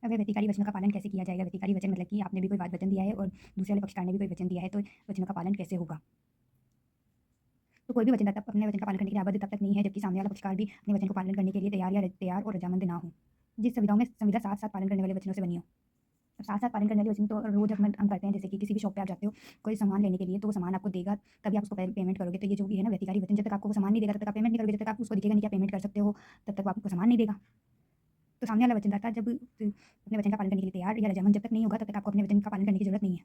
अब व्यतिकारी वचनों का पालन कैसे किया जाएगा? व्यतिकारी वचन मतलब कि आपने भी कोई वचन दिया है और दूसरे वाले पक्षकार ने भी कोई वचन दिया है, तो वचनों का पालन कैसे होगा? तो कोई भी वचनदाता अपने वचन का पालन करने के लिए आबद्ध तब तक नहीं है जबकि सामने वाला पक्षकार भी अपने वचन को पालन करने के लिए तैयार और रजामंद ना हो। जिस संविधाओं में संविधा साथ-साथ पालन करने वाले वचनों से बनी हो। अब साथ-साथ पालन करने वाले वचन तो रोज़ हम करते हैं, जैसे कि किसी भी शॉप पे आप जाते हो, कोई सामान लेने के लिए, तो वो सामान आपको देगा, तभी आप उसको पेमेंट करोगे। तो ये जो भी है ना व्यतिकारी वचन, जब तक आपको वो सामान नहीं देगा, तब तक आप पेमेंट नहीं करोगे, जब तक आपको उसको दिखेगा नहीं कि आप पेमेंट कर सकते हो, तब तक वो आपको सामान नहीं देगा। तो सामने वाला वचनदाता जब अपने वचन का पालन करने के लिए तैयार या रजामंद जब तक नहीं होगा, तब तक आपको अपने वचन का पालन करने की ज़रूरत नहीं है।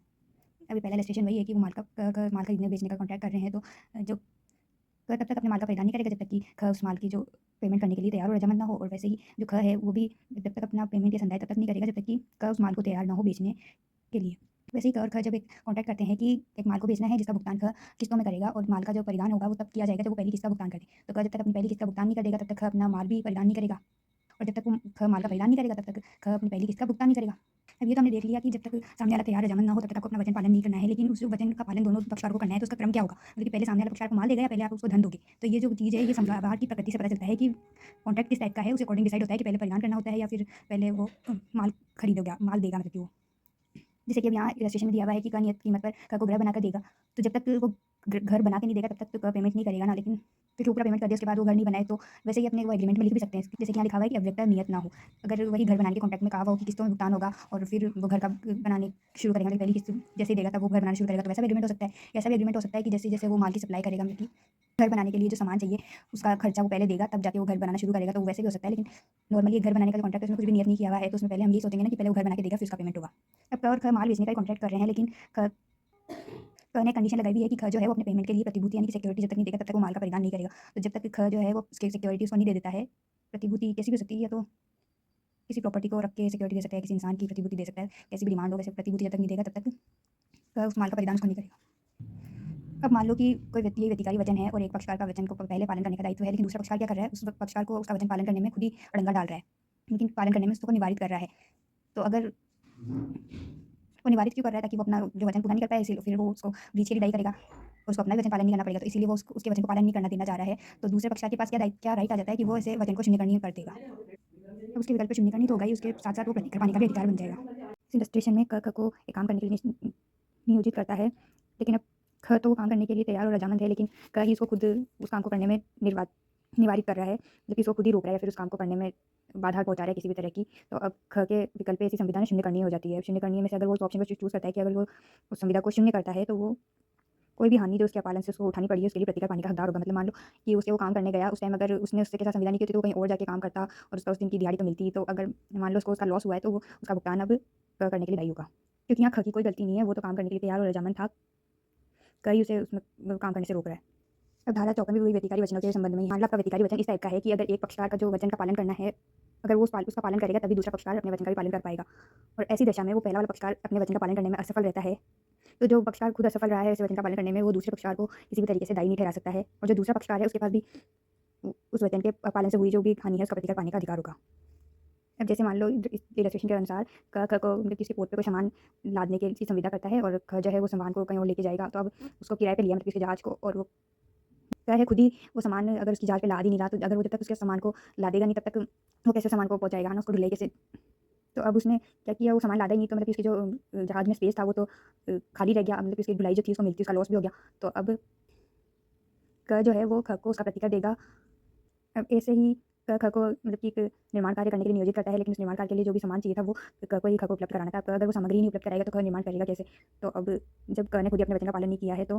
अभी पहला इलस्ट्रेशन वही है कि वो माल खरीदने-बेचने का कॉन्ट्रैक्ट कर रहे हैं, तो जो क तब तक अपने माल का परिधान नहीं करेगा जब तक कि ख उस माल की जो पेमेंट करने के लिए तैयार और रजामंद ना हो, और वैसे ही जो ख है वो भी जब तक अपना पेमेंट या संदाय तब तक नहीं करेगा जब तक कि क उस माल को तैयार ना हो बेचने के लिए। वैसे ही क और ख जब एक कॉन्ट्रैक्ट करते हैं कि एक माल को बेचना है जिसका भुगतान ख किस्तों में करेगा, और माल का जो परिधान होगा वो तब किया जाएगा जब वो पहली किस्त का भुगतान करे। तो क जब तक अपनी पहली किस्त का भुगतान नहीं करेगा तब तक ख अपना माल भी परिधान नहीं करेगा, और जब तक वो ख माल का परिधान नहीं करेगा तब तक ख अपनी पहली किस्त का भुगतान नहीं करेगा। अब ये तो हमने देख लिया कि जब तक सामने वाला तैयार रजामंद ना हो तब तक आपको अपना वचन पालन नहीं करना है, लेकिन उस वचन का पालन दोनों पक्षकारों को करना है, तो उसका क्रम क्या होगा? मतलब कि पहले सामने वाला पक्षकार को माल देगा या पहले आप उसको धन दोगे? तो ये जो चीज़ है ये व्यवहार की प्रकृति से पता चलता है कि कॉन्ट्रैक्ट किस टाइप का है, उस अकॉर्डिंग डिसाइड होता है कि पहले परिधान करना होता है या फिर पहले वो माल खरीदोगे माल देगा, मतलब कि वो। जैसे कि अब यहाँ इलस्ट्रेशन में दिया हुआ है कि क नियत कीमत पर क को घर बनाकर देगा। तो जब तक वो घर बना के नहीं देगा तब तक तो क पेमेंट नहीं करेगा ना, लेकिन फिर ऊपर पेमेंट कर दिया उसके बाद वो घर नहीं बनाए, तो वैसे ही अपने वो एग्रीमेंट में लिख भी सकते हैं। जैसे कि यहाँ लिखा हुआ है कि अव्यक्ता नियत ना हो। अगर वही घर बनाने के कॉन्ट्रैक्ट में कहा हुआ हो कि किस्तों में भुगतान होगा और फिर वो घर का बनाने शुरू करेगा, पहली किस्त जैसे ही देगा तब वो घर बनाना शुरू करेगा, तो वैसा भी एग्रीमेंट हो सकता है। ऐसा भी एग्रीमेंट हो सकता है कि जैसे-जैसे वो माल की सप्लाई करेगा, मतलब कि घर बनाने के लिए जो सामान चाहिए उसका खर्चा वो पहले देगा, तब जाके वो घर बनाना शुरू करेगा, तो वैसे भी हो सकता है। लेकिन नॉर्मली घर बनाने का जो कॉन्ट्रैक्ट है उसमें कुछ भी नियत नहीं किया हुआ है, तो उसमें पहले हम यही सोचेंगे ना कि पहले वो घर बना के देगा फिर उसका पेमेंट होगा। अब क और ख माल बेचने का कॉन्ट्रैक्ट कर रहे हैं, लेकिन ख क ने कंडीशन लगाई हुई है कि ख जो है वो अपने पेमेंट के लिए प्रतिभूति यानी कि सिक्योरिटी जब तक नहीं देगा तब तक वो माल का परिधान नहीं करेगा। तो जब तक ख जो है वो उसकी सिक्योरिटी उसको नहीं दे देता है, प्रतिभूति कैसी भी हो सकती है, या तो किसी प्रॉपर्टी को रख के सिक्योरिटी दे सकता है, किसी इंसान की प्रतिभूति दे सकता है, कैसी भी डिमांड हो, वैसे प्रतिभूति जब तक नहीं देगा तब तक क उस माल का परिधान उसको नहीं करेगा। अब मान लो कि कोई व्यक्ति व्यतिकारी वचन है और एक पक्षकार का वचन को पहले पालन करने का दायित्व है, लेकिन दूसरा पक्षकार क्या कर रहा है, उस पक्षकार को उसका वचन पालन करने में खुद ही अड़ंगा डाल रहा है, लेकिन पालन करने में उसको निवारित कर रहा है। तो अगर वो निवारित क्यों कर रहा है? ताकि वो अपना जो वचन पूरा नहीं कर पाए, इसीलिए फिर वो उसको ब्रीच के लिए दायी करेगा। उसको अपना भी वचन पालन नहीं करना पड़ेगा, तो इसीलिए वो उसके वचन को पालन नहीं करना देना चाह रहा है। तो दूसरे पक्षकार के पास क्या राइट आ जाता है कि वो ऐसे वचन को शून्यकरणीय कर देगा। तो उसके विकल्प पे शून्यकरण ही तो होगा ही, उसके साथ-साथ वो प्रतिकर पाने का भी अधिकार बन जाएगा। इस इलस्ट्रेशन में क, ख को एक काम करने के लिए नियोजित करता है, लेकिन अब ख तो वो काम करने के लिए तैयार और रजामंद है, लेकिन क ही उसको खुद उस काम को करने में निवारित कर रहा है, मतलब कि उसको खुद ही रोक रहा है या फिर उस काम को करने में बाधा पहुँचा रहा है किसी भी तरह की। तो अब ख के विकल्प पे ऐसी संविधा में शून्यकरणीय हो जाती है। शून्यकरणीय में से अगर वो उस ऑप्शन को चूज़ करता है कि अगर वो उस संविधा को शून्य करता है, तो वो कोई भी हानि जो उसके पालन से उसको उठानी पड़ी है उसके लिए प्रतिकार पाने का हकदार होगा। मतलब मान लो कि उसे वो काम करने गया, उस टाइम अगर उसने उसके साथ संविदा नहीं की होती तो वो कहीं और जाके काम करता और उसका उस दिन की दिहाड़ी तो मिलती। तो अगर मान लो उसको उसका लॉस हुआ है, तो वो उसका भुगतान अब करने के लिए दायी होगा, क्योंकि यहाँ ख की कोई गलती नहीं है, वो तो काम करने के लिए तैयार और रजामंद था, कई उसे उसमें काम करने से रोक रहा है। अब धारा 54 में वही व्यतिकारी वचनों के संबंध में मान लो आपका व्यतिकारी वचन इस टाइप का है कि अगर एक पक्षकार का जो वचन का पालन करना है, अगर वो उसका पालन करेगा तभी दूसरा पक्षकार अपने वचन का भी पालन कर पाएगा, और ऐसी दशा में वो पहला वाला पक्षकार अपने वचन का पालन करने में असफल रहता है, तो जो पक्षकार खुद असफल रहा है ऐसे वचन का पालन करने में, वो दूसरे पक्षकार को किसी भी तरीके से दायी नहीं ठहरा सकता है, और जो दूसरा पक्षकार है उसके पास भी उस वचन के पालन से हुई जो भी हानि है उसका प्रतिकार पाने का अधिकार होगा। अब जैसे मान लो इस इलस्ट्रेशन के अनुसार क ख को मतलब किसी पोत पे कोई सामान लादने की संविदा करता है, और ख जो है वो सामान को कहीं और लेके जाएगा, तो अब उसको किराए पे लिया, मतलब किसी जहाज को, और वो क्या है खुद ही वो सामान अगर उसकी जहाज पे लाद ही नहीं रहा, तो अगर वो जब तक उसके सामान को लादेगा नहीं तब तक वो कैसे सामान को पहुँचाएगा ना, उसको ढुलाई कैसे। तो अब उसने क्या किया, वो सामान लादा ही नहीं, तो मतलब कि उसकी जो जहाज में स्पेस था वो तो खाली रह गया, मतलब कि उसकी ढुलाई जो थी उसको मिलती, उसका लॉस भी हो गया। तो अब क जो है वो ख को उसका प्रतिकार देगा। अब ऐसे ही ख को मतलब कि एक निर्माण कार्य करने के लिए नियोजित करता है, लेकिन उस निर्माण कार्य के लिए जो भी सामान चाहिए था वो क को ही ख को उपलब्ध कराना था। तो अगर वो सामग्री नहीं उपलब्ध कराएगा तो ख निर्माण करेगा कैसे? तो अब जब क ने खुद ही अपने वचन का पालन नहीं किया है, तो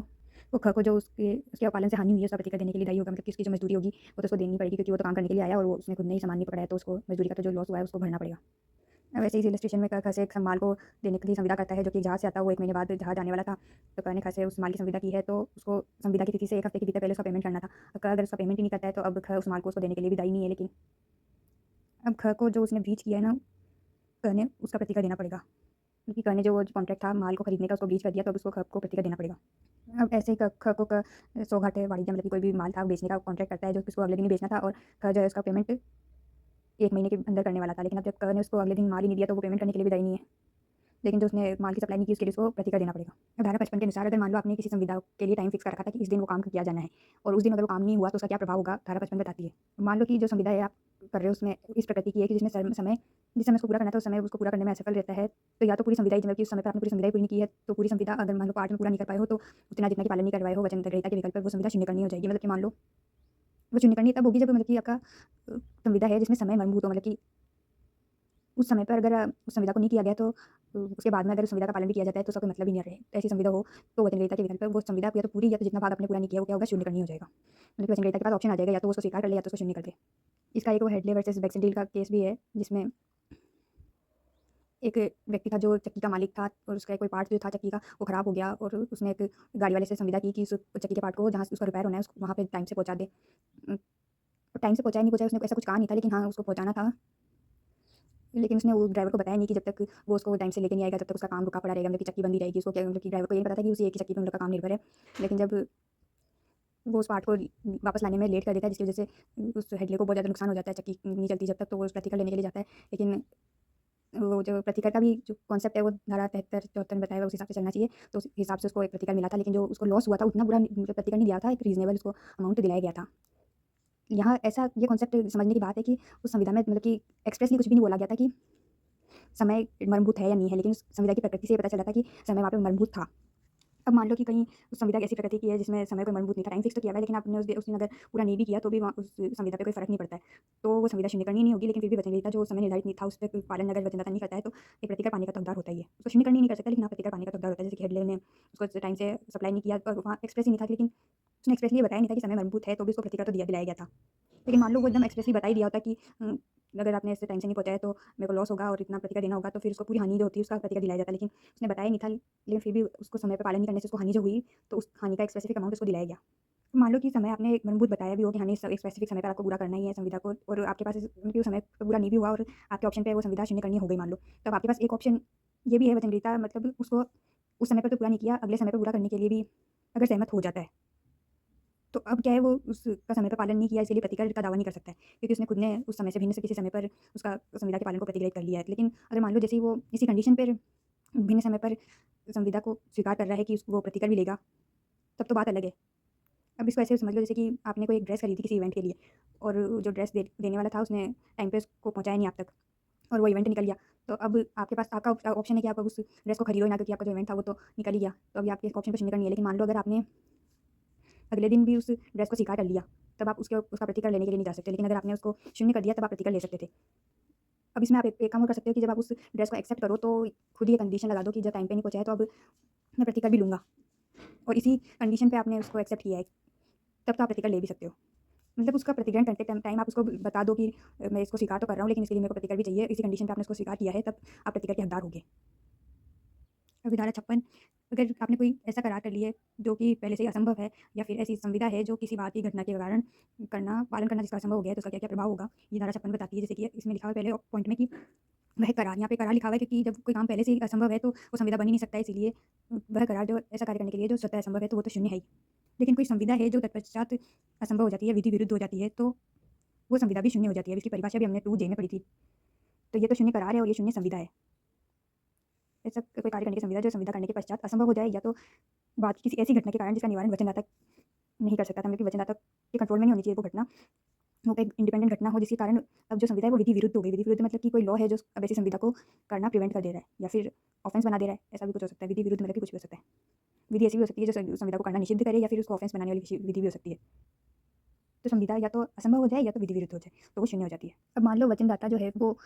वो ख को जो उसके पालन से हानि हुई है उसका प्रतिकार देने के लिए दायी होगा, मतलब कि उसकी जो मजदूरी होगी वो तो उसको देनी पड़ेगी, क्योंकि वो तो काम करने के लिए आया और वो उसने खुद ने ही सामान नहीं पकड़ाया, तो उसको मजदूरी का तो जो लॉस हुआ है उसको भरना पड़ेगा। अब ऐसे इस इलस्ट्रेशन में क से एक माल को देने के लिए संविदा करता है, जो कि जहाज से आता है, वो 1 महीने बाद जहाज आने वाला था। तो क ने ख से उस माल की संविदा की है, तो उसको संविदा की तिथि से 1 हफ्ते के भीतर पहले उसका पेमेंट करना था। क अगर उसका पेमेंट ही नहीं करता है, तो अब ख उस माल को उसको देने के लिए भी दायी नहीं है, लेकिन अब ख को जो उसने ब्रीच किया है ना, क ने उसका प्रतिकार देना पड़ेगा, क्योंकि क ने जो कॉन्ट्रैक्ट था माल को खरीदने का उसको ब्रीच कर दिया, तो अब उसको ख को प्रतिकार देना पड़ेगा। अब ऐसे ही ख को सौगात वाणिज्य मतलब कि कोई भी माल था बेचने का कॉन्ट्रैक्ट करता है जो उसको अगले दिन ही बेचना था, और ख जो है उसका पेमेंट 1 महीने के अंदर करने वाला था, लेकिन अब जब क ने उसको अगले दिन माल ही नहीं दिया, तो वो पेमेंट करने के लिए भी दायी नहीं है, लेकिन जो उसने माल की सप्लाई नहीं की उसके लिए उसको प्रतिकार देना पड़ेगा। अब धारा 55 के अनुसार अगर मान लो आपने किसी संविदा के लिए टाइम फिक्स कर रखा था कि इस दिन वो काम किया जाना है, और उस दिन अगर वो काम नहीं हुआ तो उसका क्या प्रभाव होगा, धारा 55 बताती है। मान लो कि जो संविदा है आप कर रहे हो उसमें इस प्रकृति की है कि जिसमें समय जिस समय उसको पूरा करना था उस समय उसको पूरा करने में असफल रहता है। तो या तो पूरी संविदा ही मतलब कि उस समय पर आपने पूरी संविदा ही पूरी नहीं की है, तो पूरी संविदा अगर मान लो पाठ में पूरा नहीं कर पाए हो तो उतना जितना की पालन नहीं करवाए हो वचन ग्रहीता के विकल्प पर, वो संविदा शून्य करनी हो जाएगी। मतलब कि मान लो वो शून्य करनी तब होगी जब मतलब कि आपका संविदा है जिसमें समय मर्मभूत हो, मतलब कि उस समय पर अगर उस संविदा को नहीं किया गया तो उसके बाद में अगर उस संविदा का पालन भी किया जाता है तो उसका कोई मतलब ही नहीं रहे। तो ऐसी संविदा हो तो वचनग्रहीता के विकल्प पर वो संविदा या तो पूरी या तो जितना भाग आपने पूरा नहीं किया वो क्या होगा, शून्य करनी हो जाएगा। मतलब कि वचनग्रहीता के पास ऑप्शन आ जाएगा, या तो वो उसको स्वीकार कर ले या तो उसको शून्य कर दे। इसका एक वो हेडले वर्सेस बैक्सडील का केस भी है, जिसमें एक व्यक्ति था जो चक्की का मालिक था और उसका कोई पार्ट जो था चक्की का वो ख़राब हो गया, और उसने एक गाड़ी वाले से संविदा की कि उस चक्की के पार्ट को जहाँ उसका रिपेयर होना है उसको वहाँ पे टाइम से पहुँचा दे। टाइम से पहुँचाया नहीं पहुँचाया, उसने ऐसा कुछ कहा नहीं था, लेकिन हाँ उसको पहुँचाना था। लेकिन उसने वो ड्राइवर को बताया नहीं कि जब तक वो उसको टाइम से लेके नहीं आएगा तब तक उसका काम रुका पड़ा रहेगा, मतलब कि चक्की बंदी रहेगी। उसको क्या मतलब कि ड्राइवर को ये नहीं पता था कि उसी एक ही चक्की पर उनका काम निर्भर है। लेकिन जब वो उस पार्ट को वापस लाने में लेट कर देता है जिसकी वजह से उस हेडले को बहुत ज़्यादा नुकसान हो जाता है, चक्की नहीं चलती जब तक, तो वो उस प्रतिकर लेने के लिए जाता है। लेकिन वो जो प्रतिकर का भी जो कॉन्सेप्ट है वो धारा 73-74 में बताया हुआ उस हिसाब से चलना चाहिए, तो उस हिसाब से उसको एक प्रतिकर मिला था। लेकिन जो उसको लॉस हुआ था उतना बुरा प्रतिकर नहीं दिया था, एक रीजनेबल उसको अमाउंट दिलाया गया था। यहाँ ऐसा ये कॉन्सेप्ट समझने की बात है कि उस संविधा में मतलब कि एक्सप्रेसली कुछ भी नहीं बोला गया था कि समय मर्मभूत है या नहीं है, लेकिन उस संविधा की प्रकृति से ये पता चला था कि समय वहाँ पे मर्मभूत था। अब मान लो कि कहीं उस संविधा की ऐसी प्रकृति की है जिसमें समय कोई मर्मभूत नहीं था, टाइम फिक्स तो किया हुआ है, लेकिन आपने उस दिन अगर पूरा नहीं भी किया तो भी वहाँ उस संविधा पे कोई फ़र्क नहीं पड़ता है। तो वो संविधा शून्य करनी नहीं होगी, लेकिन फिर भी वचनग्रहीता जो समय निर्धारित नहीं था उस पे पालन अगर वचनदाता नहीं करता है तो एक प्रतिकर पाने का तो हकदार होता ही है। उसको शून्य करनी नहीं कर सकता, लेकिन हाँ प्रतिकर पाने का तो हकदार होता है। जैसे कि हेडले ने उसको टाइम से सप्लाई नहीं किया और वहाँ एक्सप्रेस ही नहीं था, लेकिन उसने एक्सप्रेसली ये बताया नहीं था कि समय मर्मभूत है, तो भी उसको प्रतिकर तो दिलाया गया था। लेकिन मान लो वो एकदम एक्सप्रेसली बता ही दिया होता कि अगर आपने इससे टाइम से नहीं पहुँचाया तो मेरे को लॉस होगा और इतना प्रतिकर देना होगा, तो फिर उसको पूरी हानि जो होती है उसका प्रतिकर दिलाया जाता। लेकिन उसने बताया नहीं था, लेकिन फिर भी उसको समय पे पालन नहीं करने से उसको हानि जो हुई, तो उस हानि का एक स्पेसिफिक अमाउंट उसको दिलाया गया। तो मान लो कि समय आपने एक मर्मभूत बताया भी हो कि हानि एक स्पेसिफिक समय पर आपको पूरा करना ही है संविदा को, और आपके पास मतलब उस समय पे पूरा नहीं भी हुआ और आपके ऑप्शन पे वो संविदा शून्य करनी हो गई मान लो, तब आपके पास एक ऑप्शन ये भी है वचनग्रहीता मतलब उसको उस समय पर तो पूरा नहीं किया, अगले समय पर पूरा करने के लिए भी अगर सहमत हो जाता है, तो अब क्या है वो उसका समय पर पालन नहीं किया इसके लिए प्रतिकर का दावा नहीं कर सकता है, क्योंकि उसने खुद ने उस समय से भिन्न से किसी समय पर उसका संविदा के पालन को प्रतिग्रहित कर लिया है। लेकिन अगर मान लो जैसे ही वो इसी कंडीशन पर भिन्न समय पर संविदा को स्वीकार कर रहा है कि वो प्रतिकर भी लेगा, तब तो बात अलग है। अब इसको ऐसे समझ लो जैसे कि आपने कोई एक ड्रेस खरीदी किसी इवेंट के लिए, और जो ड्रेस देने वाला था उसने टाइम पे उसको पहुँचाया नहीं आप तक, और वो इवेंट निकल गया। तो अब आपके पास आपका ऑप्शन है कि आप उस ड्रेस को खरीदो ना, क्योंकि आपका जो इवेंट था वो तो निकल ही गया। तो अभी आपके ऑप्शन पर शून्य करनी है। लेकिन मान लो अगर आपने अगले दिन भी उस ड्रेस को स्वीकार कर लिया, तब आप उसका प्रतिकर लेने के लिए नहीं जा सकते। लेकिन अगर आपने उसको शून्य कर दिया तब आप प्रतिकर ले सकते थे। अब इसमें आप एक काम और कर सकते हो कि जब आप उस ड्रेस को एक्सेप्ट करो तो खुद ही ये कंडीशन लगा दो कि जब टाइम पे नहीं पहुँचाया तो अब मैं प्रतिकर भी लूँगा, और इसी कंडीशन पे आपने उसको एक्सेप्ट किया है, तब तो आप प्रतिकर ले भी सकते हो। मतलब उसका प्रतिग्रहण करते टाइम आप उसको बता दो कि मैं इसको स्वीकार तो कर रहा हूँ, लेकिन इसके लिए मेरे को प्रतिकर भी चाहिए। इसी कंडीशन पे आपने उसको स्वीकार किया है, तब आप प्रतिकर के हकदार होगे। अभी धारा 56, अगर आपने कोई ऐसा करार कर लिया है जो कि पहले से ही असंभव है, या फिर ऐसी संविदा है जो किसी बात की घटना के कारण पालन करना जिसका असंभव हो गया है, तो उसका क्या क्या प्रभाव होगा, ये धारा 56 बताती है। जैसे कि इसमें लिखा हुआ है पहले पॉइंट में कि वह करार, यहाँ पे करार लिखा हुआ है क्योंकि जब कोई काम पहले से ही असंभव है तो वो संविदा बन ही नहीं सकता है, इसीलिए वह करार जो ऐसा कार्य करने के लिए जो स्वतः असंभव है तो वो तो शून्य है ही। लेकिन कोई संविदा है जो तत्पश्चात असंभव हो जाती है, विधि विरुद्ध हो जाती है, तो वो संविदा भी शून्य हो जाती है। इसकी परिभाषा भी हमने 2J में पढ़ी थी। तो ये तो शून्य करार है और ये शून्य संविदा है। ऐसा कोई कार्य करने की संविदा जो संविदा करने के पश्चात असंभव हो जाए, या तो बात किसी ऐसी घटना के कारण जिसका निवारण वचनदाता नहीं कर सकता था, मतलब कि वचनदाता के कंट्रोल में नहीं होनी चाहिए वो घटना, वो एक इंडिपेंडेंट घटना हो जिसके कारण अब जो संविदा है वो विधि विरुद्ध हो गई। विधि विरुद्ध मतलब कि कोई लॉ है जो अब ऐसी संविदा को करना प्रिवेंट कर दे रहा है, या फिर ऑफेंस बना दे रहा है, ऐसा भी कुछ हो सकता है। विधि विरुद्ध मतलब कि कुछ भी हो सकता है। विधि ऐसी भी हो सकती है जो संविदा को करना निषिद्ध करे, या फिर उसको ऑफेंस बनाने वाली विधि भी हो सकती है। तो संविदा या तो असंभव हो जाए या तो विधि विरुद्ध हो जाए, तो वो शून्य हो जाती है। अब मान लो वचनदाता जो है वो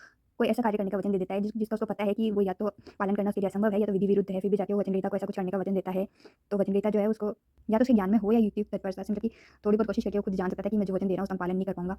कोई ऐसा कार्य करने का वचन दे देता है जिसका उसको पता है कि वो या तो पालन करना उसके लिए असंभव है या तो विधि विरुद्ध है, फिर भी जाके वो वचनग्रहीता को ऐसा कुछ करने का वचन देता है, तो वचनग्रहीता जो है उसको या तो उसके ज्ञान में हो या युक्ति तत्परता से, मतलब कि थोड़ी बहुत कोशिश करके वो खुद जान सकता है कि मैं जो वचन दे रहा हूँ उसका पालन नहीं कर पाऊंगा,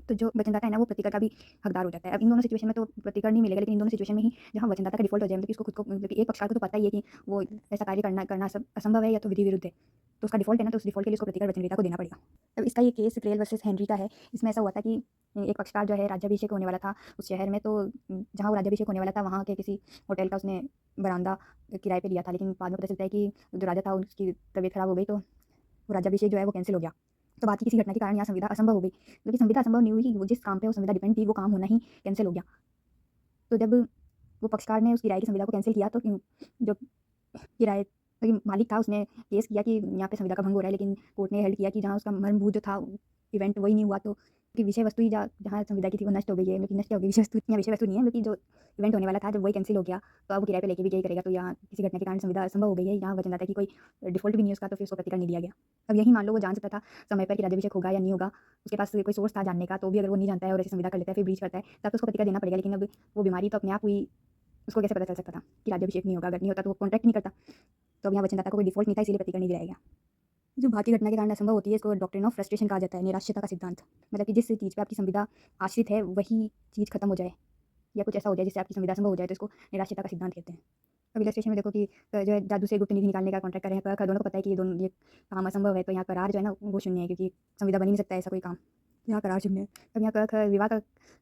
तो जो वचनदाता है ना वो प्रतिकर का भी हकदार हो जाता है। अब इन दोनों सिचुएशन में तो प्रतिकर नहीं मिलेगा, लेकिन इन दोनों सिचुएशन में ही जहाँ वचनदाता का डिफॉल्ट हो जाए, मतलब कि उसको खुद को मतलब कि एक पक्षकार को तो पता ही है कि वो ऐसा कार्य करना असंभव है या तो विधि विरुद्ध है, तो उसका डिफॉल्ट है ना, तो उस डिफॉल्ट के लिए उसको प्रतिकर वचनग्रहीता को देना पड़ेगा। अब इसका ये केस क्रेल वर्सेस हेनरी का है। इसमें ऐसा हुआ था कि एक पक्षकार जो है राज्याभिषेक होने वाला था उस शहर में, तो जहाँ वो राज्याभिषेक होने वाला था वहाँ के किसी होटल का उसने बरामदा किराए पे लिया था, लेकिन बाद में पता चलता है कि जो राजा था उसकी तबीयत खराब हो गई, तो वो राज्याभिषेक जो है वो कैंसिल हो गया। तो बात की किसी घटना के कारण यहाँ संविदा असंभव हो गई, क्योंकि संविदा असंभव नहीं हुई, वो जिस काम पे वो संविदा डिपेंड थी वो काम होना ही कैंसिल हो गया। तो जब वो पक्षकार ने उस किराए की संविदा को कैंसिल किया, तो जो किराए मालिक था उसने केस किया कि यहाँ पे संविदा का भंग हो रहा है, लेकिन कोर्ट ने हेल्ड किया कि जहाँ उसका मर्मभूत जो था इवेंट वही नहीं हुआ तो कि विषय वस्तु ही जहाँ संविदा की थी वो नष्ट हो गई है, लेकिन नष्ट हो गई विषय वस्तु, या विषय वस्तु नहीं है, लेकिन जो इवेंट होने वाला था जब वही कैंसिल हो गया तो अब वो किराए पे लेके भी क्या ही करेगा। तो यहाँ किसी घटना के कारण संविदा असंभव हो गई है। यहाँ वचनदाता की कोई डिफ़ॉल्ट भी नहीं है उसका, तो फिर उसको प्रतिकर नहीं दिया गया। अब यही मान लो वो जान सकता था समय पर कि राज्याभिषेक होगा या नहीं होगा, उसके पास कोई सोर्स था जानने का, तो भी अगर वो नहीं जानता है और ऐसी संविदा कर लेता है फिर ब्रीच करता है, तब तो उसको प्रतिकर देना पड़ेगा। लेकिन अब वो बीमारी तो अपने आप हुई, उसको कैसे पता चल सकता था कि राज्याभिषेक नहीं होगा? अगर नहीं होता तो वो कॉन्ट्रैक्ट नहीं करता। तो अब यहाँ वचनदाता को कोई डिफ़ॉल्ट नहीं था, इसीलिए प्रतिकर नहीं दिया गया। जो भारतीय घटना के कारण असंभव होती है इसको डॉक्ट्रिन ऑफ फ्रस्ट्रेशन कहा जाता है, निराश्यता का सिद्धांत। मतलब कि जिस चीज़ पे आपकी संविदा आश्रित है वही चीज़ खत्म हो जाए या कुछ ऐसा हो जाए जिससे आपकी संविदा असंभव हो जाए, तो इसको निराश्यता का सिद्धांत कहते हैं। अब इलस्ट्रेशन में देखो कि जो है जादू से गुप्त निधि निकालने का कॉन्ट्रैक्ट कर रहे हैं, दोनों को पता है कि ये काम असंभव है, तो यहाँ करार जो है ना वो शून्य है, क्योंकि संविदा बन ही नहीं सकता ऐसा कोई काम। यहाँ करार शून्य है। अब यहाँ विवाह का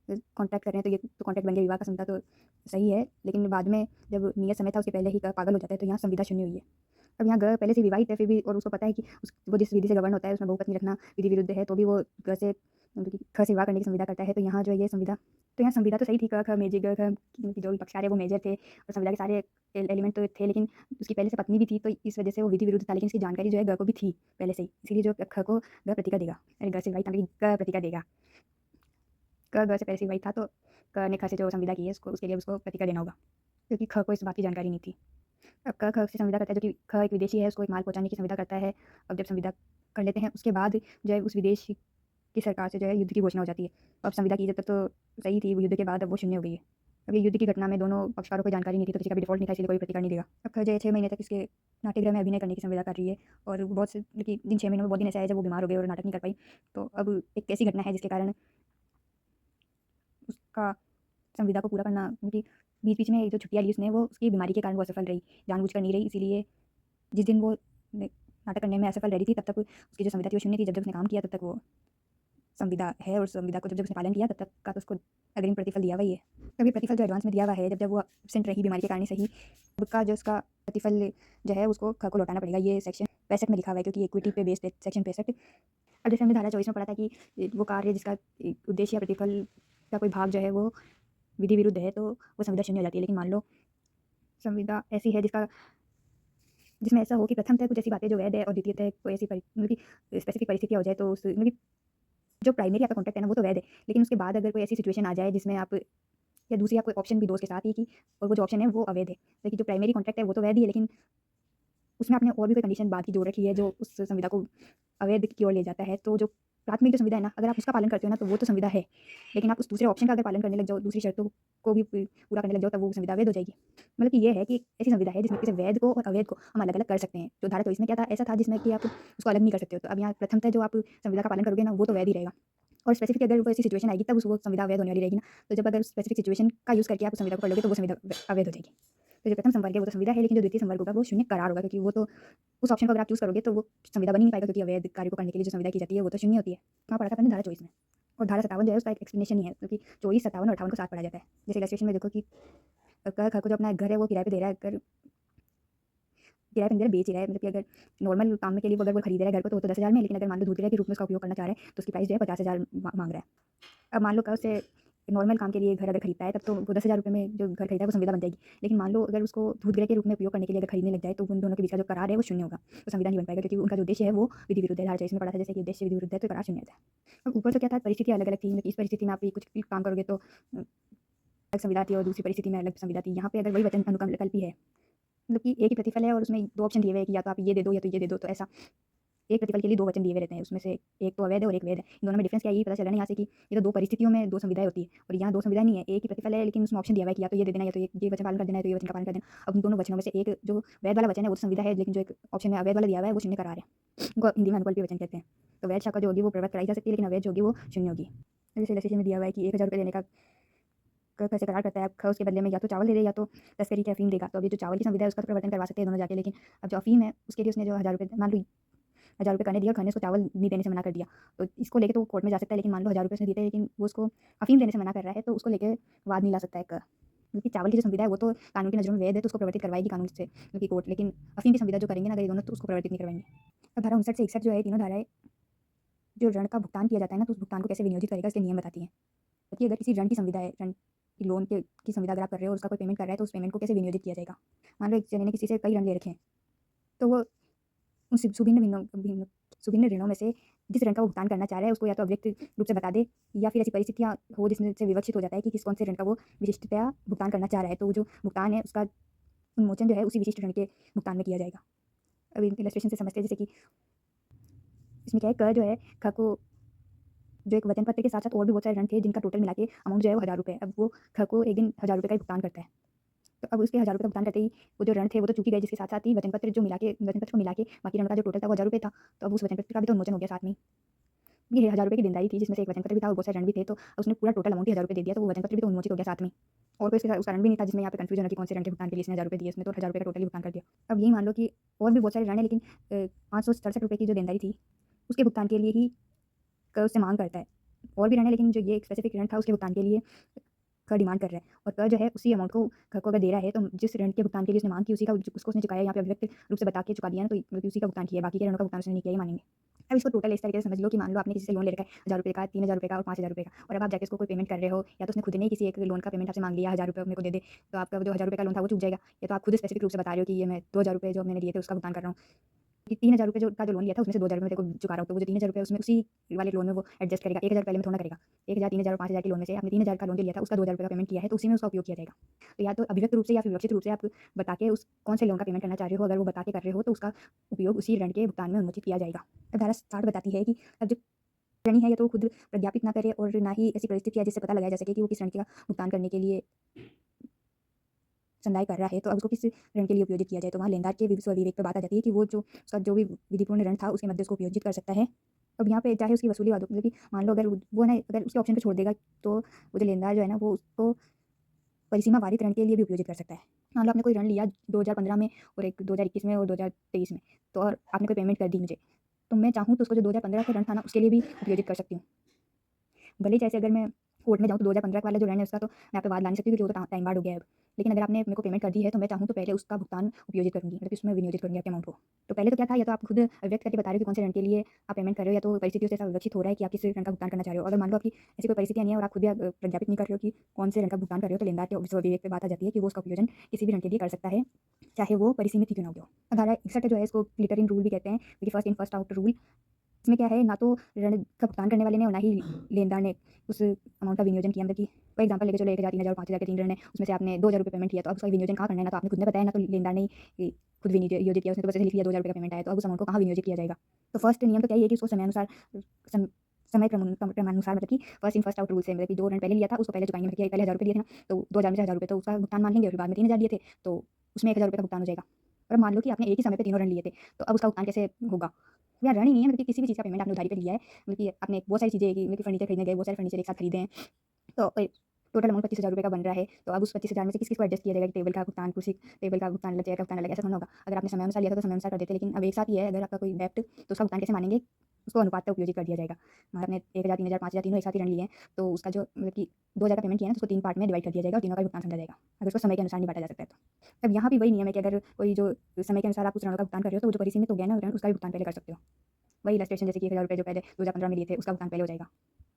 कॉन्ट्रैक्ट कर रहे हैं, तो ये तो कॉन्ट्रैक्ट बन गया, विवाह का संविदा तो सही है, लेकिन बाद में जब नियत समय था उसके पहले ही पागल हो जाता है, तो यहाँ संविदा शून्य हुई है। अब यहाँ ग पहले से विवाहित है फिर भी, और उसको पता है कि वो जिस विधि से गवर्न होता है उसमें बहुपत्नी रखना विधि विरुद्ध है, तो भी वो ग से मतलब ख से विवाह करने की संविदा करता है। तो यहाँ जो है ये संविदा, तो यहाँ संविदा तो सही थी, क ख मेजर ग ख की जो भी पक्षकार है वो मेजर थे और संविदा के सारे एलिमेंट तो थे, लेकिन उसकी पहले से पत्नी भी थी, तो इस वजह से वो विधि विरुद्ध था। लेकिन इसकी जानकारी जो है ग को भी थी पहले से ही, इसीलिए जो ख को ग प्रतिका देगा, अरे ग से विवाहित था लेकिन ग प्रतिका देगा। क ग से पहले से विवाहित था तो क ने ख से जो संविदा की है उसको, उसके लिए उसको प्रतिका देना होगा, क्योंकि ख को इस बात की जानकारी नहीं थी। अब क ख से संविदा करता है, जो कि ख एक विदेशी है, उसको एक माल पहुँचाने की संविदा करता है। अब जब संविदा कर लेते हैं उसके बाद जो है उस विदेश की सरकार से जो है युद्ध की घोषणा हो जाती है। अब संविदा की जब तक तो सही थी, वो युद्ध के बाद अब वो शून्य हो गई है। अब ये युद्ध की घटना में दोनों पक्षकारों को जानकारी नहीं थी, तो किसी का भी डिफ़ॉल्ट नहीं था, इसलिए कोई प्रतिकार नहीं देगा। अब ख जो है 6 महीने तक इसके नाट्यगृह में अभिनय करने की संविदा कर रही है, और बहुत से कि जिन 6 महीनों में बहुत दिन ऐसे आए जब वो बीमार हो गए और नाटक नहीं कर पाई। तो अब एक ऐसी घटना है जिसके कारण उसका संविदा को पूरा करना, क्योंकि बीच-बीच में जो छुट्टियाँ ली उसने वो उसकी बीमारी के कारण वो असफल रही, जानबूझकर नहीं रही। इसीलिए जिस दिन वो नाटक करने में असफल रह रही थी तब तक उसकी जो संविदा थी वो शून्य थी। जब जब उसने काम किया तब तक वो संविदा है, और संविदा को जब जब उसने पालन किया तब तक का तो उसको अग्रिम प्रतिफल दिया हुआ ही है। तभी प्रतिफल जो एडवांस में दिया हुआ है, जब जब वो एब्सेंट रही बीमारी के कारण ही सही, उसका जो उसका प्रतिफल जो है उसको ख को लौटाना पड़ेगा। ये सेक्शन 65 में लिखा हुआ है, क्योंकि इक्विटी पे बेस्ड सेक्शन 65। अब जैसे हमने धारा 24 में पढ़ा था कि वो कार्य जिसका उद्देश्य या प्रतिफल का कोई भाग जो है वो विधि विरुद्ध है तो वो संविदा शून्य हो जाती है। लेकिन मान लो संविदा ऐसी है जिसमें ऐसा हो कि प्रथमतः कुछ ऐसी बातें जो वैध है और द्वितीयतः कोई ऐसी मतलब कि स्पेसिफिक परिस्थितियाँ हो जाए, तो उस मतलब कि जो प्राइमरी आपका कॉन्ट्रैक्ट है ना वो तो वैध है, लेकिन उसके बाद अगर कोई ऐसी सिचुएशन आ जाए जिसमें आप या दूसरी आप कोई ऑप्शन भी दो उसके साथ ही कि, और वो जो ऑप्शन है वो अवैध है। लेकिन जो प्राइमरी कॉन्ट्रैक्ट है वो तो वैध ही है, लेकिन उसमें आपने और भी कोई कंडीशन बाद की जोड़ रखी है जो उस संविदा को अवैध की ओर ले जाता है। तो जो प्राथमिक जो संविदा है ना, अगर आप उसका पालन करते हो ना तो वो तो संविदा है, लेकिन आप उस दूसरे ऑप्शन का अगर पालन करने लग जाओ, दूसरी शर्तों को भी पूरा करने लग जाओ, तब वो संविदा अवैध हो जाएगी। मतलब कि ये है कि ऐसी संविदा है जिसमें किसी वैध को और अवैध को हम अलग अलग कर सकते हैं। जो धारा 24 में क्या था, ऐसा था जिसमें कि आप उसको अलग नहीं कर सकते हो। तो अब यहाँ प्रथमतः जो आप संविदा का पालन करोगे ना वो तो वैध ही रहेगा, और स्पेसिफिक अगर कोई ऐसी सिचुएशन आएगी तब वो संविदा अवैध होने वाली रहेगी ना। तो जब अगर स्पेसिफिक सिचुएशन का यूज़ करके आप उस संविदा को कर लोगे तो वो संविदा अवैध हो जाएगी। तो जो प्रथम संवर्ग है वो तो संविदा है, लेकिन जो द्वितीय संवर्ग होगा वो शून्य करार होगा, क्योंकि वो तो उस ऑप्शन को अगर आप चूज़ करोगे तो वो संविदा बन ही नहीं पाएगा, क्योंकि अवैध कार्य को करने के लिए जो संविदा की जाती है वो तो शून्य होती है। वहाँ पढ़ा था मैंने धारा 24 में, और धारा 57 जो है उसका एक एक्सप्लेनेशन ही है, क्योंकि 24, 57 और 58 को साथ पढ़ा जाता है। जैसे इलस्ट्रेशन में देखो कि क को जो अपना घर है वो किराए पे दे रहा है, अगर किराए पे नहीं दे रहा, बेच ही रहा है। मतलब कि अगर नॉर्मल काम के लिए वो अगर वो खरीद रहा है घर को तो 10,000 में, लेकिन अगर मान लो दूध किराए के रूप में उसका उपयोग करना चाह रहा है तो उसकी प्राइस जो है 50,000 मांग रहा है। अब मान लो कल से नॉर्मल काम के लिए घर अगर खरीदता है तब तो वो 10,000 रुपये में जो घर खरीदा है वो संविदा बन जाएगी। लेकिन मान लो अगर उसको दूध ग्रह के रूप में उपयोग करने के लिए अगर खरीदने लग जाए तो उन दोनों के बीच का जो करार है वो शून्य होगा, तो संविदा नहीं बन पाएगा, क्योंकि उनका जो उद्देश्य है वो विधि विरुद्ध है। धारा 24 में पढ़ा था जैसे कि उद्देश्य विधि विरुद्ध है तो करार शून्य होता है। अब ऊपर से क्या था, परिस्थितियाँ अलग अलग थी। मतलब इस परिस्थिति में आप कुछ भी काम करोगे तो अलग संविदा थी और दूसरी परिस्थिति में अलग संविदा थी। यहाँ पे अगर वही वचन अनुकल्पी है, मतलब कि एक ही प्रतिफल है और उसमें 2 ऑप्शन दिए हुए हैं कि या तो आप ये दे दो या तो ये दे दो, तो ऐसा एक प्रतिफल के लिए 2 वचन दिए हुए रहते हैं, उसमें से एक तो अवैध है और एक वैध है। इन दोनों में डिफरेंस क्या है ये पता चल रहा है यहाँ से कि ये तो 2 परिस्थितियों में 2 संविधाएँ होती है, और यहाँ 2 संविधाएँ नहीं है, एक ही प्रतिफल है, लेकिन उसमें ऑप्शन दिया हुआ है कि या तो ये दे देना या तो ये वचन पालन कर देना, या तो ये वचन का पालन कर देना। अब उन दोनों वचनों में से एक जो वैध वाला वचन है वो तो संविदा है, लेकिन जो एक ऑप्शन में अवैध वाला दिया हुआ है वो शून्य करार है। उनको हिंदी में अनुकल्पी वचन कहते हैं। तो वैध शाखा जो होगी वो प्रवर्त कराई जा सकती है, लेकिन अवैध जो होगी वो शून्य होगी। जैसे इलस्ट्रेशन में दिया हुआ है कि 1,000 रुपये देने का पैसे करार करता है, अब उसके बदले में या तो चावल दे दे या तो तस्करी की अफीम देगा। तो अभी जो चावल की संविधा है उसका तो प्रवर्तन करवा सकते हैं दोनों जाके, लेकिन अब जो अफीम है उसके लिए उसने जो 1,000 रुपये मान लो 1,000 रुपये करने दिया, घर ने उसको चावल नहीं देने से मना कर दिया, तो इसको लेके तो वो कोर्ट में जा सकता है। लेकिन मान लो 1,000 रुपये उसने दिए थे लेकिन वो उसको अफीम देने से मना कर रहा है, तो उसको लेके वाद नहीं ला सकता है। क्योंकि चावल की जो संविधा है वो तो कानून की नज़रों में वैध है, तो उसको प्रवर्तित करवाएगी कानून से क्योंकि कोर्ट, लेकिन अफीम की संविधा जो करेंगे ना अगर ये दोनों, तो उसको प्रवर्तित नहीं करवाएंगे। अब धारा 59 से 61 जो है तीनों धाराएँ जो ऋण का भुगतान किया जाता है ना, तो उस भुगतान को कैसे विनियोजित करेगा इसके नियम बताती हैं। क्योंकि अगर किसी ऋण की संविधा है, ऋण की लोन की संविधा अगर आप कर रहे हो और उसका कोई पेमेंट कर रहा है, तो उस पेमेंट को कैसे विनियोजित किया जाएगा। मान लो एक जने ने किसी से कई ऋण ले रखे हैं, तो वो उन सुभिन्न ऋणों में से जिस ऋण का वो भुगतान करना चाह रहा है उसको या तो अव्यक्त रूप से बता दे, या फिर ऐसी परिस्थितियाँ हो जिसमें से विवक्षित हो जाता है कि किस कौन से ऋण का वो विशिष्टतया भुगतान करना चाह रहा है। तो वो जो भुगतान है उसका उन्मोचन जो है उसी विशिष्ट ऋण के भुगतान में किया जाएगा। अब इलस्ट्रेशन से समझते हैं, जैसे कि इसमें क्या है, क जो है ख को जो एक वचन पत्र के साथ-साथ और भी बहुत सारे ऋण थे जिनका टोटल मिला के अमाउंट जो है वो ₹1000 है। अब वो ख को एक दिन ₹1000 का ही भुगतान करता है। तो अब उसके ₹1000 का भुगतान करते ही वो जो ऋण थे वो तो चूक ही गए, जिसके साथ-साथ ही वचन पत्र को मिला के बाकी ऋणों का जो टोटल था वो ₹1000 था। तो अब उस वचन पत्र का भी तो उन्मोचन हो गया साथ में ही। ये ₹1000 की देनदारी थी जिसमें से एक वचन पत्र भी था और बहुत सारे ऋण भी थे, तो उसने पूरा टोटल अमाउंट ही ₹1000 दे दिया, तो वो वचन पत्र भी तो उन्मोचित हो गया साथ में। और कोई उसका कारण भी नहीं था जिसमें यहाँ पे कन्फ्यूजन हो कि कौन से ऋण के भुगतान के लिए इसने ₹1000 दिए, इसने तो ₹1000 का टोटल ही भुगतान कर दिया। अब यही मान लो कि और भी बहुत सारे ऋण है, लेकिन ₹567 की जो देनदारी थी उसके भुगतान के लिए ही क उससे माँग करता है। और भी ऋण है, लेकिन जो ये एक स्पेसिफिक ऋण था उसके भुगतान के लिए क डिमांड कर रहा है, और क जो है उसी अमाउंट को ख को अगर दे रहा है तो जिस ऋण के भुगतान के लिए उसने माँग की उसी का उसको उसने चुकाया, यहाँ पे अव्यक्त रूप से बता के चुका दिया ना, तो मतलब उसी का भुगतान किया है, बाकी के ऋणों का भुगतान उसने नहीं किया, ये मानेंगे। अब इसको टोटल इस तरीके से समझ लो कि मान लो आपने किसी से लोन ले रखा है ₹1000 का, ₹3000 का और ₹5000 का, और अब आप जाके उसको कोई पेमेंट कर रहे हो, या तो उसने खुद ने ही किसी एक लोन का पेमेंट आपसे माँग लिया ₹1000 मेरे को दे दे, तो आपका जो ₹1000 का लोन था वो चूक जाएगा, या तो आप खुद स्पेसिफिक रूप से बता रहे हो कि ये मैं ₹2000 जो मैंने लिए थे उसका भुगतान कर रहा हूँ। कि ₹3000 जो लोन लिया था उसमें से ₹2000 मैं तेरे को चुका रहा हूँ, तो वो जो ₹3000 उसमें उसी वाले लोन में वो एडजस्ट करेगा, 1000 पहले में थोड़ा ना करेगा। 1000, 3000 और 5000 के लोन में से आपने 3000 का लोन जो लिया था उसका ₹2000 का पेमेंट किया है, तो उसी में उसका उपयोग किया जाएगा। तो या तो अभिव्यक्त रूप से या फिर विवक्षित रूप से आप बता के उस कौन से लोन का पेमेंट करना चाह रहे हो, अगर वो बता के कर रहे हो तो उसका उपयोग उसी ऋण के भुगतान में उन्मोचित किया जाएगा। अब धारा 60 बताती है कि अब जो ऋणी है या तो वो खुद प्रज्ञापित ना करे और ना ही ऐसी परिस्थिति है जिससे पता लगाया जा सके कि वो किस ऋण का भुगतान करने के लिए संदाय कर रहा है, तो अब उसको किस ऋण के लिए उपयोजित किया जाए। तो वहाँ लेनदार के स्वविवेक पे बात आ जाती है कि वो जो उसका जो भी विधिपूर्ण ऋण था उसके मध्य उसको उपयोजित कर सकता है। अब यहाँ पे चाहे उसकी वसूली वादों मतलब कि मान लो अगर वो ना अगर उसके ऑप्शन पे छोड़ देगा, तो वो जो लेनदार जो है ना वो उसको परिसीमा वारित ऋण के लिए भी उपयोजित कर सकता है। मान लो आपने कोई ऋण लिया 2015 में और एक 2021 में और 2023 में, तो और आपने कोई पेमेंट कर दी मुझे, तो मैं चाहूँ तो उसको जो 2015 का ऋण था ना उसके लिए भी उपयोजित कर सकती हूँ। भले ही जैसे अगर मैं कोर्ट में जाऊँ तो 2015 वाला जो ऋण है उसका तो मैं यहाँ पे वाद ला नहीं सकती क्योंकि वो तो टाइम बार्ड हो गया है अब। लेकिन अगर आपने मेरे को पेमेंट कर दी है तो मैं चाहूँ तो पहले उसका भुगतान उपयोजित करूँगी, मतलब कि उसमें विनियोजित करूँगी आपके अमाउंट को। तो पहले तो क्या था, या तो आप खुद व्यक्त करके बता रहे हो कि कौन से ऋण के लिए आप पेमेंट कर रहे हो, या तो परिस्थितियों से ऐसा विवक्षित हो रहा है कि आप किस ऋण का भुगतान करना चाह रहे हो। अगर मान लो आपकी ऐसी कोई परिस्थितियाँ नहीं है और आप खुद भी प्रज्ञापित नहीं कर रहे हो कि कौन से ऋण का भुगतान कर रहे हो, तो लेनदार के स्वविवेक पे बात आ जाती है कि वो उसका उपयोजन किसी भी ऋण के लिए कर सकता है, चाहे वो परिसीमित ही क्यों ना हो। धारा 61 जो है इसको ग्लिटरिंग रूल भी कहते हैं, क्योंकि first in first out rule. इसमें क्या है, ना तो ऋण का भुगतान करने वाले ने और ना ही लेनदार ने उस अमाउंट का विनियोजन किया, मतलब कि फॉर एग्जांपल लेके चलो 1000, 3000 और 5000 के 3 ऋण है, उसमें से आपने ₹2000 पेमेंट किया, तो अब उसका विनियोजन कहाँ करना है, ना तो आपने खुद ने बताया ना तो लेनदार ने ही खुद विनियोजित किया, उसने तो बस ऐसे लिख लिया ₹2000 का पेमेंट आया, तो अब उस अमाउंट को कहाँ विनियोजित किया जाएगा। तो फर्स्ट नियम तो क्या है कि उसको समयानुसार सम समय क्रमानुसार, मतलब कि first in first out rule से, मतलब कि जो ऋण पहले लिया था उसको पहले चुकाएंगे, मतलब कि पहले ₹1000 दिए थे ना, तो 2000 में से ₹1000 तो उसका भुगतान मान लेंगे, और फिर बाद में 3000 दिए थे तो उसमें ₹1000 का भुगतान हो जाएगा। और मान लो कि आपने एक ही समय पे तीनों ऋण लिए थे, तो अब उसका भुगतान कैसे होगा। या ऋण ही नहीं है, मतलब कि किसी भी चीज़ का पेमेंट आपने उधारी पे लिया है, मतलब कि आपने बहुत सारी चीज़ें कि मतलब कि फर्नीचर खरीदने गए, बहुत सारे फर्नीचर एक साथ खरीदे हैं, तो टोटल अमाउंट ₹25,000 का बन रहा है, तो अब उस 25,000 में से किस-किस को एडजस्ट किया जाएगा कि टेबल का भुगतान, कुर्सी टेबल का भुगतान, चेयर का भुगतान अलग, ऐसा थोड़ा ना होगा। अगर आपने समयानुसार लिया था तो समयानुसार कर देते, लेकिन अब एक साथ ही है अगर आपका कोई डेब्ट, तो उसका भुगतान कैसे मानेंगे, उसको अनुपात में उपयोजित कर दिया जाएगा। मान आपने 1000, 3000, 5000 तीनों एक साथ ही ऋण लिए हैं, तो उसका जो मतलब कि 2000 का पेमेंट किया है ना, तो उसको 3 पार्ट में डिवाइड कर दिया जाएगा और तीनों का भुगतान समझा जाएगा, अगर उसको समय के अनुसार नहीं बाँटा जा सकता है तो। अब यहाँ भी वही नियम है कि अगर कोई जो समय के अनुसार आप उस ऋणों का भुगतान कर रहे हो, तो वो जो परिसीमित हो गया ना ऋण, उसका भी भुगतान पहले कर सकते हो। वही इलस्ट्रेशन जैसे कि ₹1000 जो पहले 2015 में लिए थे उसका भुगतान पहले हो जाएगा,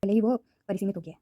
भले ही वो परिसीमित हो गया है।